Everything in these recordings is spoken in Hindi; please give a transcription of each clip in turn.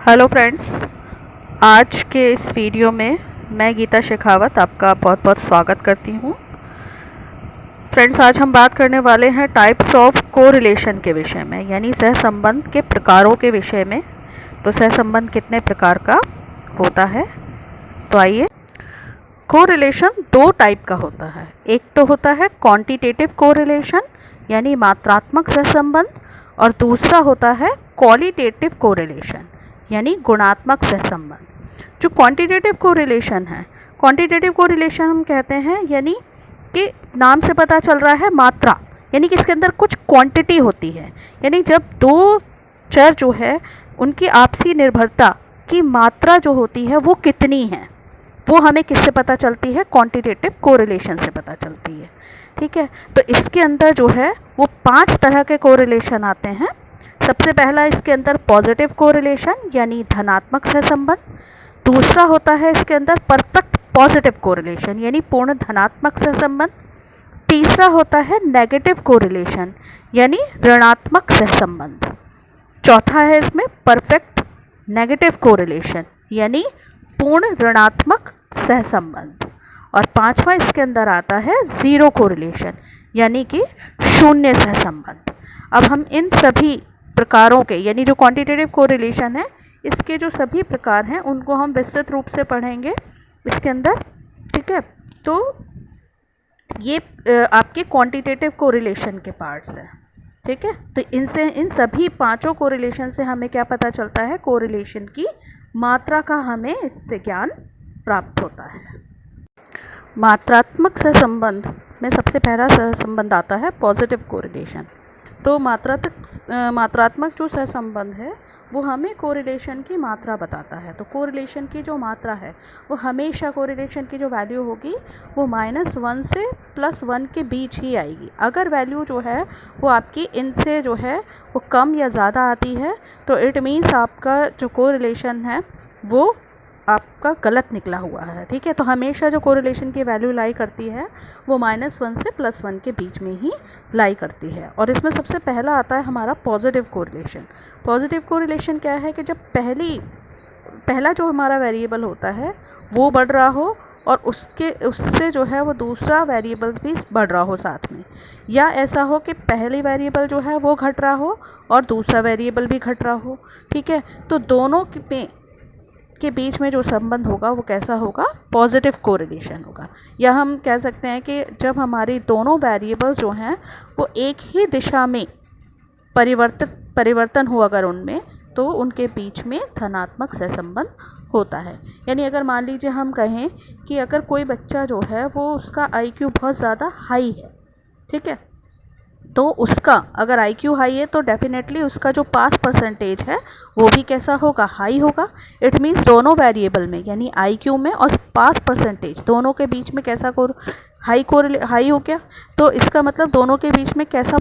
हेलो फ्रेंड्स, आज के इस वीडियो में मैं गीता शेखावत आपका बहुत बहुत स्वागत करती हूँ। फ्रेंड्स, आज हम बात करने वाले हैं टाइप्स ऑफ कोरिलेशन के विषय में, यानी सहसंबंध के प्रकारों के विषय में। तो सहसंबंध कितने प्रकार का होता है, तो आइए। कोरिलेशन दो टाइप का होता है। एक तो होता है क्वांटिटेटिव कोरिलेशन यानी मात्रात्मक सहसंबंध, और दूसरा होता है क्वालिटेटिव कोरिलेशन यानी गुणात्मक सहसंबंध। जो क्वांटिटेटिव कोरिलेशन है, क्वांटिटेटिव कोरिलेशन हम कहते हैं यानी कि नाम से पता चल रहा है मात्रा, यानी कि इसके अंदर कुछ क्वांटिटी होती है। यानी जब दो चर जो है उनकी आपसी निर्भरता की मात्रा जो होती है वो कितनी है, वो हमें किससे पता चलती है? क्वांटिटेटिव कोरिलेशन से पता चलती है। ठीक है, तो इसके अंदर जो है वो 5 तरह के कोरिलेशन आते हैं। सबसे पहला इसके अंदर पॉजिटिव कोरिलेशन यानी धनात्मक सहसंबंध। दूसरा होता है इसके अंदर परफेक्ट पॉजिटिव कोरिलेशन यानी पूर्ण धनात्मक सहसंबंध। तीसरा होता है नेगेटिव कोरिलेशन यानी ऋणात्मक सहसंबंध। चौथा है इसमें परफेक्ट नेगेटिव कोरिलेशन यानी पूर्ण ऋणात्मक सहसंबंध। और पांचवा इसके अंदर आता है ज़ीरो कोरिलेशन यानी कि शून्य सहसंबंध। अब हम इन सभी प्रकारों के, यानी जो क्वांटिटेटिव कोरिलेशन है, इसके जो सभी प्रकार हैं उनको हम विस्तृत रूप से पढ़ेंगे इसके अंदर। ठीक है, तो ये आपके क्वांटिटेटिव कोरिलेशन के पार्ट्स हैं। ठीक है, तो इन सभी पांचों कोरिलेशन से हमें क्या पता चलता है? कोरिलेशन की मात्रा का हमें इससे ज्ञान प्राप्त होता है। मात्रात्मक सहसंबंध में सबसे पहला सहसंबंध आता है पॉजिटिव कोरिलेशन। तो मात्रात्मक जो सहसंबंध है वो हमें कोरिलेशन की मात्रा बताता है। तो कोरिलेशन की जो मात्रा है वो हमेशा, कोरिलेशन की जो वैल्यू होगी वो -1 से +1 के बीच ही आएगी। अगर वैल्यू जो है वो आपकी इनसे जो है वो कम या ज़्यादा आती है तो इट मीन्स आपका जो कोरिलेशन है वो आपका गलत निकला हुआ है। ठीक है, तो हमेशा जो कोरिलेशन की वैल्यू लाई करती है वो -1 से +1 के बीच में ही लाई करती है। और इसमें सबसे पहला आता है हमारा पॉजिटिव कोरिलेशन। पॉजिटिव कोरिलेशन क्या है कि जब पहला जो हमारा वेरिएबल होता है वो बढ़ रहा हो और उससे जो है वो दूसरा वेरिएबल्स भी बढ़ रहा हो साथ में, या ऐसा हो कि पहली वेरिएबल जो है वो घट रहा हो और दूसरा वेरिएबल भी घट रहा हो। ठीक है, तो दोनों के बीच में जो संबंध होगा वो कैसा होगा? पॉजिटिव कोरिलेशन होगा। या हम कह सकते हैं कि जब हमारी दोनों वेरिएबल्स जो हैं वो एक ही दिशा में परिवर्तन हो अगर उनमें, तो उनके बीच में धनात्मक सहसंबंध होता है। यानी अगर मान लीजिए हम कहें कि अगर कोई बच्चा जो है वो उसका IQ बहुत ज़्यादा हाई है, ठीक है, तो उसका अगर IQ हाई है तो डेफिनेटली उसका जो पास परसेंटेज है वो भी कैसा होगा? हाई होगा। इट मीन्स दोनों वेरिएबल में यानी IQ में और पास परसेंटेज दोनों के बीच में कैसा हाई हो गया। तो इसका मतलब दोनों के बीच में कैसा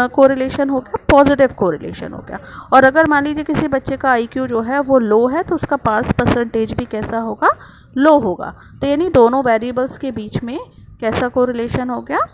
कोरिलेशन हो गया? पॉजिटिव कोरिलेशन हो गया। और अगर मान लीजिए किसी बच्चे का IQ जो है वो लो है तो उसका पास परसेंटेज भी कैसा होगा? लो होगा। तो यानी दोनों वेरिएबल्स के बीच में कैसा कोरिलेशन हो गया?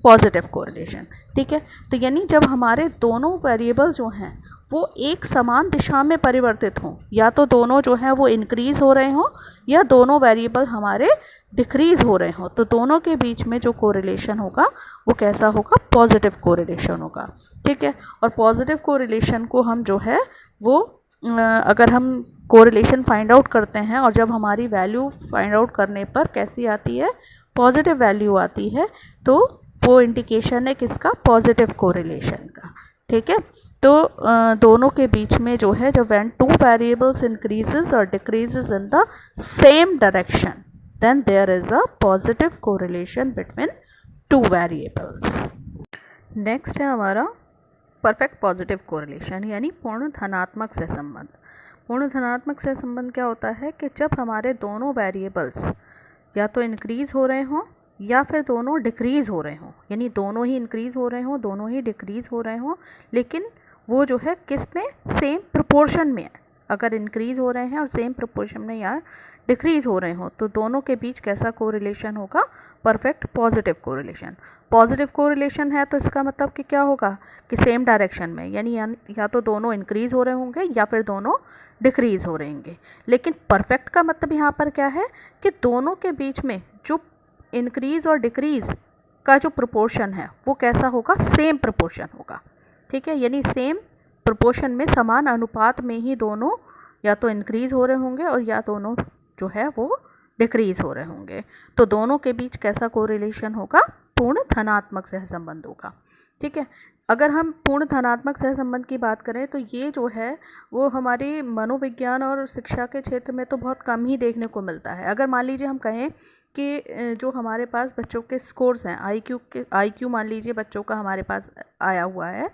Positive correlation. ठीक है, तो यानी जब हमारे दोनों वेरिएबल जो हैं वो एक समान दिशा में परिवर्तित हों, या तो दोनों जो हैं वो इंक्रीज़ हो रहे हों या दोनों वेरिएबल हमारे डिक्रीज़ हो रहे हों, तो दोनों के बीच में जो कोरिलेशन होगा वो कैसा होगा? पॉजिटिव कोरिलेशन होगा। ठीक है, और पॉजिटिव कोरिलेशन को हम जो है वो अगर हम कोरिलेशन फाइंड आउट करते हैं और जब हमारी वैल्यू फाइंड आउट करने पर कैसी आती है? पॉजिटिव वैल्यू आती है, तो वो इंडिकेशन है किसका? पॉजिटिव कोरिलेशन का। ठीक है, तो दोनों के बीच में जो है जब व्हेन टू वेरिएबल्स इंक्रीजेस और decreases in the same direction then there is a positive correlation between two variables. Next है हमारा परफेक्ट पॉजिटिव कोरिलेशन यानी पूर्ण धनात्मक सहसंबंध। पूर्ण धनात्मक सहसंबंध क्या होता है कि जब हमारे दोनों वेरिएबल्स या तो इंक्रीज़ हो रहे हों या फिर दोनों डिक्रीज़ हो रहे हों, यानी दोनों ही इंक्रीज़ हो रहे हों, दोनों ही डिक्रीज़ हो रहे हों, लेकिन वो जो है किस में? सेम प्रोपोर्शन में है। अगर इंक्रीज़ हो रहे हैं और सेम प्रोपोर्शन में या डिक्रीज़ हो रहे हो तो दोनों के बीच कैसा कोरिलेशन होगा? Perfect positive correlation. Positive correlation है तो इसका मतलब कि क्या होगा कि सेम डायरेक्शन में, यानी या तो दोनों इंक्रीज़ हो रहे होंगे या फिर दोनों डिक्रीज़ हो रहे होंगे। लेकिन परफेक्ट का मतलब यहाँ पर क्या है कि दोनों के बीच में जो इंक्रीज़ और डिक्रीज़ का जो प्रोपोर्शन है वो कैसा होगा? सेम प्रोपोर्शन होगा। ठीक है, यानी सेम प्रोपोर्शन में, समान अनुपात में ही दोनों या तो इंक्रीज़ हो रहे होंगे और या दोनों जो है वो डिक्रीज़ हो रहे होंगे। तो दोनों के बीच कैसा कोरिलेशन होगा? पूर्ण धनात्मक सहसंबंध होगा। ठीक है, अगर हम पूर्ण धनात्मक सहसंबंध की बात करें तो ये जो है वो हमारे मनोविज्ञान और शिक्षा के क्षेत्र में तो बहुत कम ही देखने को मिलता है। अगर मान लीजिए हम कहें कि जो हमारे पास बच्चों के स्कोर्स हैं, IQ मान लीजिए बच्चों का हमारे पास आया हुआ है,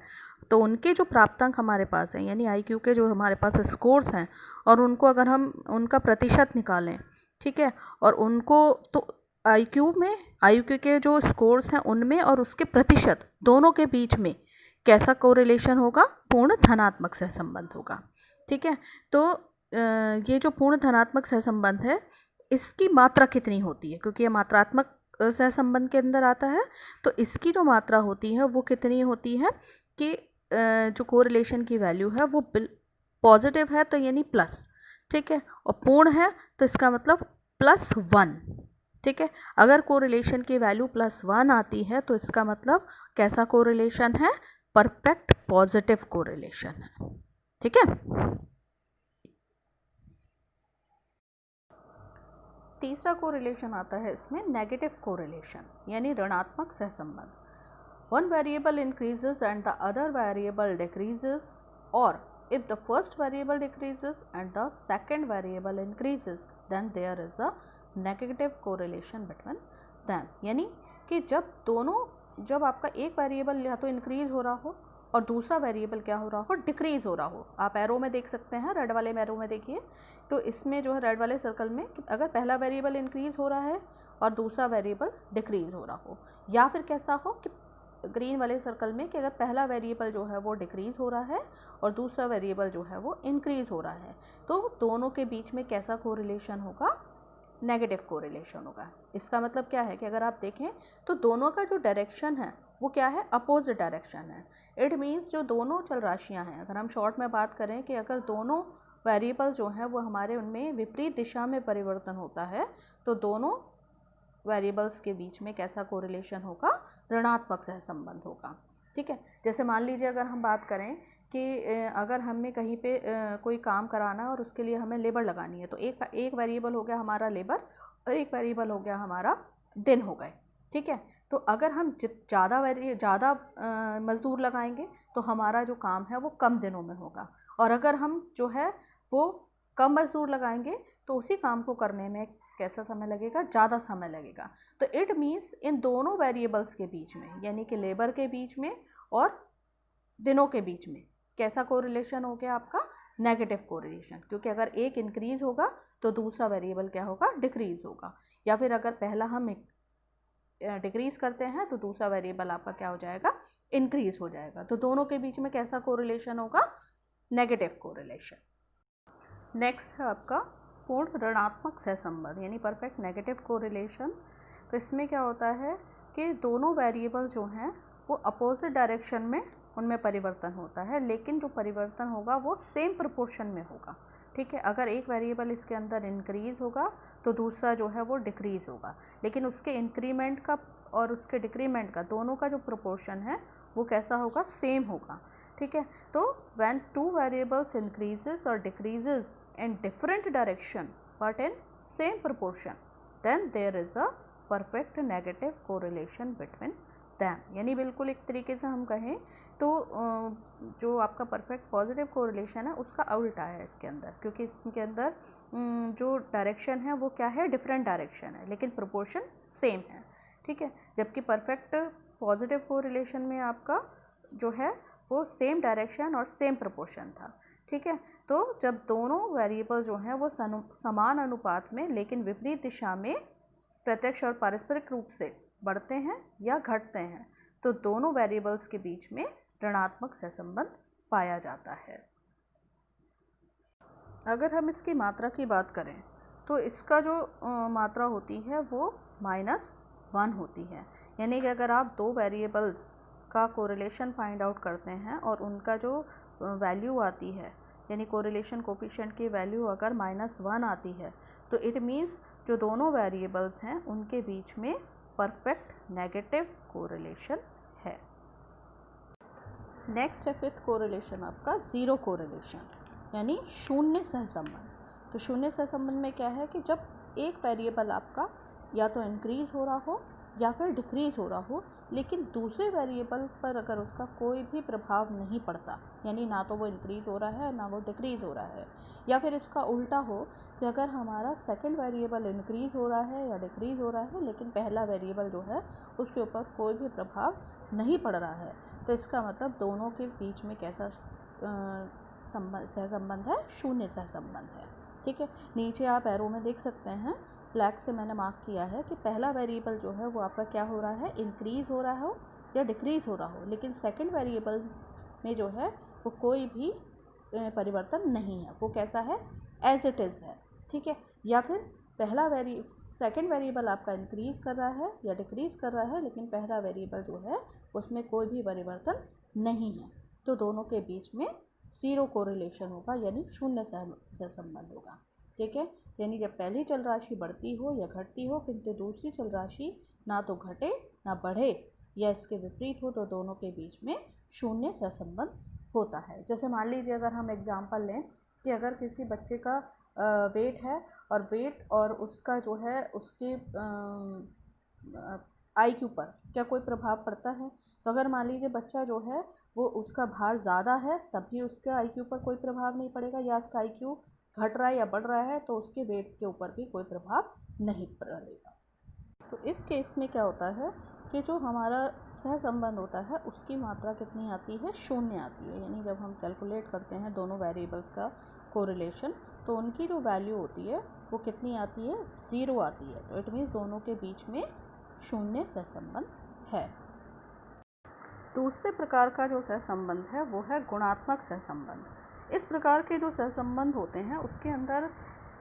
तो उनके जो प्राप्तांक हमारे पास हैं, यानी IQ के जो हमारे पास स्कोर्स हैं, और उनको अगर हम उनका प्रतिशत निकालें, ठीक है, और उनको तो IQ के जो स्कोर्स हैं उनमें और उसके प्रतिशत दोनों के बीच में कैसा कोरिलेशन होगा? पूर्ण धनात्मक सहसंबंध होगा। ठीक है, तो ये जो पूर्ण धनात्मक सहसंबंध है इसकी मात्रा कितनी होती है, क्योंकि ये मात्रात्मक सहसंबंध के अंदर आता है, तो इसकी जो मात्रा होती है वो कितनी होती है कि जो कोरिलेशन की वैल्यू है वो पॉजिटिव है तो यानी प्लस, ठीक है, और पूर्ण है तो इसका मतलब +1। ठीक है, अगर कोरिलेशन की वैल्यू +1 आती है तो इसका मतलब कैसा कोरिलेशन है? परफेक्ट पॉजिटिव कोरिलेशन है। ठीक है, तीसरा कोरिलेशन आता है इसमें नेगेटिव कोरिलेशन, यानी ऋणात्मक सहसंबंध। One variable increases and the other variable decreases, or if the first variable decreases and the second variable increases, then there is a negative correlation between them। यानी कि जब आपका एक वेरिएबल या तो इंक्रीज हो रहा हो और दूसरा वेरिएबल क्या हो रहा हो? डिक्रीज हो रहा हो। आप एरो में देख सकते हैं, रेड वाले एरो में देखिए, तो इसमें जो है रेड वाले सर्कल में अगर पहला वेरिएबल इंक्रीज हो रहा है और दूसरा वेरिएबल डिक्रीज हो रहा हो, या फिर कैसा हो कि ग्रीन वाले सर्कल में कि अगर पहला वेरिएबल जो है वो डिक्रीज़ हो रहा है और दूसरा वेरिएबल जो है वो इंक्रीज़ हो रहा है, तो दोनों के बीच में कैसा कोरिलेशन होगा? नेगेटिव कोरिलेशन होगा। इसका मतलब क्या है कि अगर आप देखें तो दोनों का जो डायरेक्शन है वो क्या है? अपोजिट डायरेक्शन है। इट मीन्स जो दोनों चल राशियाँ हैं, अगर हम शॉर्ट में बात करें कि अगर दोनों वेरिएबल जो हैं वो हमारे उनमें विपरीत दिशा में परिवर्तन होता है तो दोनों वेरिएबल्स के बीच में कैसा कोरिलेशन होगा? ऋणात्मक सहसंबंध होगा। ठीक है, जैसे मान लीजिए अगर हम बात करें कि अगर हमें कहीं पे कोई काम कराना है और उसके लिए हमें लेबर लगानी है, तो एक वेरिएबल हो गया हमारा लेबर और एक वेरिएबल हो गया हमारा दिन हो गए। ठीक है, तो अगर हम ज़्यादा मज़दूर लगाएंगे तो हमारा जो काम है वो कम दिनों में होगा, और अगर हम जो है वो कम मज़दूर लगाएंगे तो उसी काम को करने में कैसा समय लगेगा? ज़्यादा समय लगेगा। तो इट मीन्स इन दोनों वेरिएबल्स के बीच में, यानी कि लेबर के बीच में और दिनों के बीच में कैसा कोरिलेशन हो गया आपका? नेगेटिव कोरिलेशन, क्योंकि अगर एक इंक्रीज़ होगा तो दूसरा वेरिएबल क्या होगा? डिक्रीज़ होगा, या फिर अगर पहला हम डिक्रीज़ करते हैं तो दूसरा वेरिएबल आपका क्या हो जाएगा? इंक्रीज़ हो जाएगा। तो दोनों के बीच में कैसा कोरिलेशन होगा? Negative correlation. नेक्स्ट है आपका पूर्ण ऋणात्मक सहसंबंध, यानी परफेक्ट नेगेटिव कोरिलेशन। तो इसमें क्या होता है कि दोनों वेरिएबल जो हैं वो अपोजिट डायरेक्शन में उनमें परिवर्तन होता है, लेकिन जो परिवर्तन होगा वो सेम प्रोपोर्शन में होगा। ठीक है, अगर एक वेरिएबल इसके अंदर इंक्रीज़ होगा तो दूसरा जो है वो डिक्रीज़ होगा, लेकिन उसके इंक्रीमेंट का और उसके डिक्रीमेंट का दोनों का जो प्रोपोर्शन है वो कैसा होगा? सेम होगा। ठीक है, तो when two variables increases or decreases in different direction but in same proportion, then there is a perfect negative correlation between them। यानी बिल्कुल एक तरीके से हम कहें तो जो आपका परफेक्ट पॉजिटिव कोरिलेशन है उसका उल्टा है इसके अंदर, क्योंकि इसके अंदर जो डायरेक्शन है वो क्या है? डिफरेंट डायरेक्शन है, लेकिन प्रोपोर्शन सेम है। ठीक है, जबकि परफेक्ट पॉजिटिव कोरिलेशन में आपका जो है वो सेम डायरेक्शन और सेम प्रोपोर्शन था। ठीक है, तो जब दोनों वेरिएबल जो हैं वो समान अनुपात में लेकिन विपरीत दिशा में प्रत्यक्ष और पारस्परिक रूप से बढ़ते हैं या घटते हैं, तो दोनों वेरिएबल्स के बीच में ऋणात्मक सहसंबंध पाया जाता है। अगर हम इसकी मात्रा की बात करें तो इसका जो मात्रा होती है वो -1 होती है। यानी कि अगर आप दो वेरिएबल्स का कोरिलेशन फाइंड आउट करते हैं और उनका जो वैल्यू आती है, यानी कोरिलेशन कोफिशिएंट की वैल्यू अगर -1 आती है, तो इट मीन्स जो दोनों वेरिएबल्स हैं उनके बीच में परफेक्ट नेगेटिव कोरिलेशन है। नेक्स्ट है फिफ्थ कोरिलेशन आपका ज़ीरो कोरिलेशन, यानी शून्य सहसंबंध। तो शून्य सहसंबंध में क्या है कि जब एक वेरिएबल आपका या तो इंक्रीज़ हो रहा हो या फिर डिक्रीज़ हो रहा हो, लेकिन दूसरे वेरिएबल पर अगर उसका कोई भी प्रभाव नहीं पड़ता, यानी ना तो वो इंक्रीज़ हो रहा है ना वो डिक्रीज़ हो रहा है, या फिर इसका उल्टा हो कि अगर हमारा सेकंड वेरिएबल इंक्रीज़ हो रहा है या डिक्रीज़ हो रहा है लेकिन पहला वेरिएबल जो है उसके ऊपर कोई भी प्रभाव नहीं पड़ रहा है, तो इसका मतलब दोनों के बीच में कैसा सहसंबंध है? शून्य सहसंबंध है। ठीक है, नीचे आप एरो में देख सकते हैं, ब्लैक से मैंने मार्क किया है कि पहला वेरिएबल जो है वो आपका क्या हो रहा है, इंक्रीज़ हो रहा हो या डिक्रीज़ हो रहा हो, लेकिन सेकंड वेरिएबल में जो है वो कोई भी परिवर्तन नहीं है, वो कैसा है, एज इट इज़ है। ठीक है, या फिर सेकंड वेरिएबल आपका इंक्रीज़ कर रहा है या डिक्रीज़ कर रहा है, लेकिन पहला वेरिएबल जो है उसमें कोई भी परिवर्तन नहीं है, तो दोनों के बीच में ज़ीरो कोरिलेशन होगा, यानी शून्य सहसंबंध होगा। ठीक है, यानी जब पहली चल राशि बढ़ती हो या घटती हो किंतु दूसरी चल राशि ना तो घटे ना बढ़े या इसके विपरीत हो, तो दोनों के बीच में शून्य सहसंबंध होता है। जैसे मान लीजिए अगर हम एग्जांपल लें कि अगर किसी बच्चे का वेट है और वेट और उसका जो है उसके IQ पर क्या कोई प्रभाव पड़ता है? तो अगर मान लीजिए बच्चा जो है वो उसका भार ज़्यादा है तब भी उसके IQ पर कोई प्रभाव नहीं पड़ेगा, या उसका IQ घट रहा है या बढ़ रहा है तो उसके वेट के ऊपर भी कोई प्रभाव नहीं पड़ेगा। तो इस केस में क्या होता है कि जो हमारा सहसंबंध होता है उसकी मात्रा कितनी आती है, शून्य आती है। यानी जब हम कैलकुलेट करते हैं दोनों वेरिएबल्स का कोरिलेशन तो उनकी जो वैल्यू होती है वो कितनी आती है, ज़ीरो आती है। तो इट मीन्स दोनों के बीच में शून्य सहसंबंध है। दूसरे प्रकार का जो सहसंबंध है वो है गुणात्मक सहसंबंध। इस प्रकार के जो सहसंबंध होते हैं उसके अंदर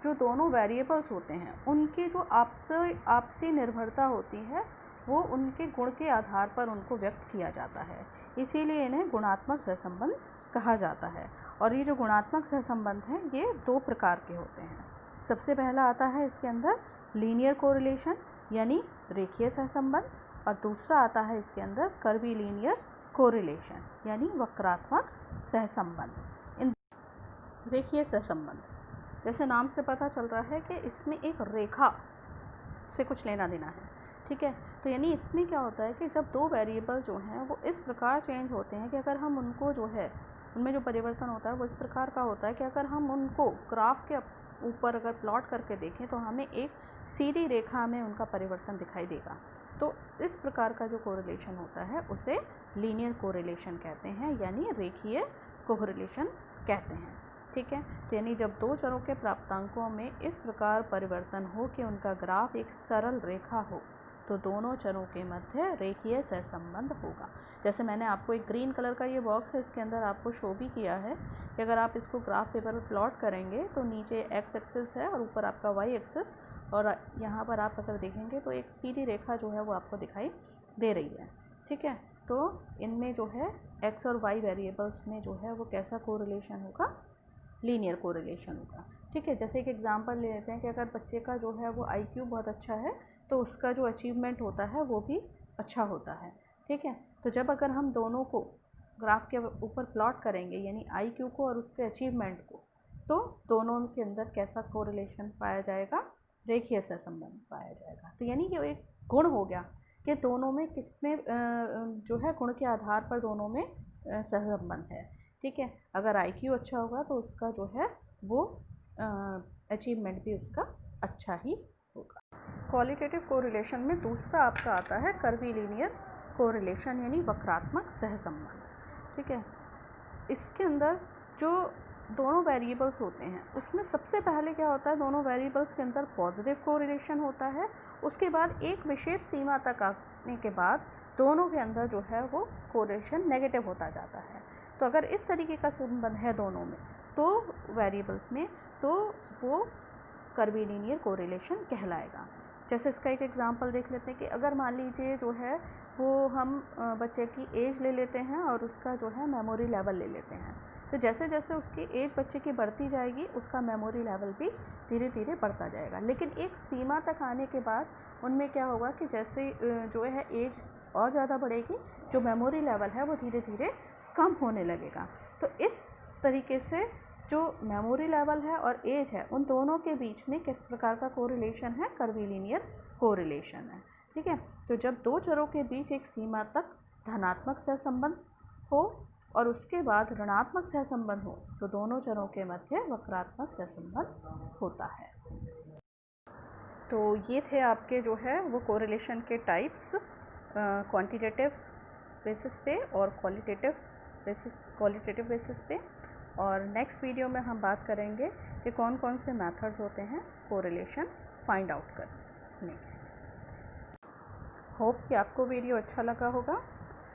जो दोनों वेरिएबल्स होते हैं उनकी जो आपसी निर्भरता होती है वो उनके गुण के आधार पर उनको व्यक्त किया जाता है, इसीलिए इन्हें गुणात्मक सहसंबंध कहा जाता है। और ये जो गुणात्मक सहसंबंध हैं ये दो प्रकार के होते हैं। सबसे पहला आता है इसके अंदर लीनियर कोरिलेशन यानी रेखीय सहसंबंध, और दूसरा आता है इसके अंदर कर्वीलीनियर कोरिलेशन यानी वक्रात्मक सहसंबंध। इन रेखीय सहसंबंध जैसे नाम से पता चल रहा है कि इसमें एक रेखा से कुछ लेना देना है। ठीक है, तो यानी इसमें क्या होता है कि जब दो वेरिएबल जो हैं वो इस प्रकार चेंज होते हैं कि अगर हम उनको जो है उनमें जो परिवर्तन होता है वो इस प्रकार का होता है कि अगर हम उनको ग्राफ के ऊपर अगर प्लॉट करके देखें तो हमें एक सीधी रेखा में उनका परिवर्तन दिखाई देगा। तो इस प्रकार का जो कोरिलेशन होता है उसे लीनियर कोरिलेशन कहते हैं, यानी रेखीय कोरिलेशन कहते हैं। ठीक है, तो यानी जब दो चरों के प्राप्तांकों में इस प्रकार परिवर्तन हो कि उनका ग्राफ एक सरल रेखा हो तो दोनों चरों के मध्य रेखीय सहसंबंध होगा। जैसे मैंने आपको एक ग्रीन कलर का ये बॉक्स है, इसके अंदर आपको शो भी किया है कि अगर आप इसको ग्राफ पेपर पर प्लॉट करेंगे तो नीचे एक्स एक्सिस है और ऊपर आपका वाई एक्सिस, और यहाँ पर आप अगर देखेंगे तो एक सीधी रेखा जो है वो आपको दिखाई दे रही है। ठीक है, तो इनमें जो है एक्स और वाई वेरिएबल्स में जो है वो कैसा कोरिलेशन होगा, लीनियर कोरिलेशन होगा। ठीक है, जैसे एक एग्जांपल ले लेते हैं कि अगर बच्चे का जो है वो IQ बहुत अच्छा है तो उसका जो अचीवमेंट होता है वो भी अच्छा होता है। ठीक है, तो जब अगर हम दोनों को ग्राफ के ऊपर प्लॉट करेंगे यानी IQ को और उसके अचीवमेंट को, तो दोनों के अंदर कैसा कोरिलेशन पाया जाएगा, रेखीय सहसंबंध पाया जाएगा। तो यानी ये एक गुण हो गया कि दोनों में किसमें जो है गुण के आधार पर दोनों में सहसंबंध है। ठीक है, अगर IQ अच्छा होगा तो उसका जो है वो अचीवमेंट भी उसका अच्छा ही होगा। क्वालिटेटिव कोरिलेशन में दूसरा आपका आता है कर्वीलीनियर कोरिलेशन यानी वक्रात्मक सहसंबंध। ठीक है, इसके अंदर जो दोनों वेरिएबल्स होते हैं उसमें सबसे पहले क्या होता है, दोनों वेरिएबल्स के अंदर पॉजिटिव कोरिलेशन होता है। उसके बाद एक विशेष सीमा तक आने के बाद दोनों के अंदर जो है वो कोरिलेशन नेगेटिव होता जाता है। तो अगर इस तरीके का संबंध है दोनों में तो वेरिएबल्स में, तो वो कर्वीलिनियर कोरिलेशन कहलाएगा। जैसे इसका एक एग्जांपल देख लेते हैं कि अगर मान लीजिए जो है वो हम बच्चे की एज ले लेते हैं और उसका जो है मेमोरी लेवल ले लेते हैं, तो जैसे जैसे उसकी एज बच्चे की बढ़ती जाएगी उसका मेमोरी लेवल भी धीरे धीरे बढ़ता जाएगा। लेकिन एक सीमा तक आने के बाद उनमें क्या होगा कि जैसे जो है एज और ज़्यादा बढ़ेगी, जो मेमोरी लेवल है वो धीरे धीरे कम होने लगेगा। तो इस तरीके से जो मेमोरी लेवल है और एज है उन दोनों के बीच में किस प्रकार का कोरिलेशन है, कर्वीलिनियर कोरिलेशन है। ठीक है, तो जब दो चरों के बीच एक सीमा तक धनात्मक सहसंबंध हो और उसके बाद ऋणात्मक सहसंबंध हो तो दोनों चरों के मध्य वक्रात्मक सहसंबंध होता है। तो ये थे आपके जो है वो कोरिलेशन के टाइप्स, क्वांटिटेटिव बेसिस पे और क्वालिटेटिव बेसिस पे। और नेक्स्ट वीडियो में हम बात करेंगे कि कौन कौन से मेथड्स होते हैं कोरिलेशन फाइंड आउट करने के। होप कि आपको वीडियो अच्छा लगा होगा।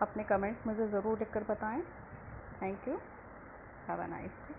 अपने कमेंट्स मुझे ज़रूर लिखकर बताएं। Thank you, have a nice day.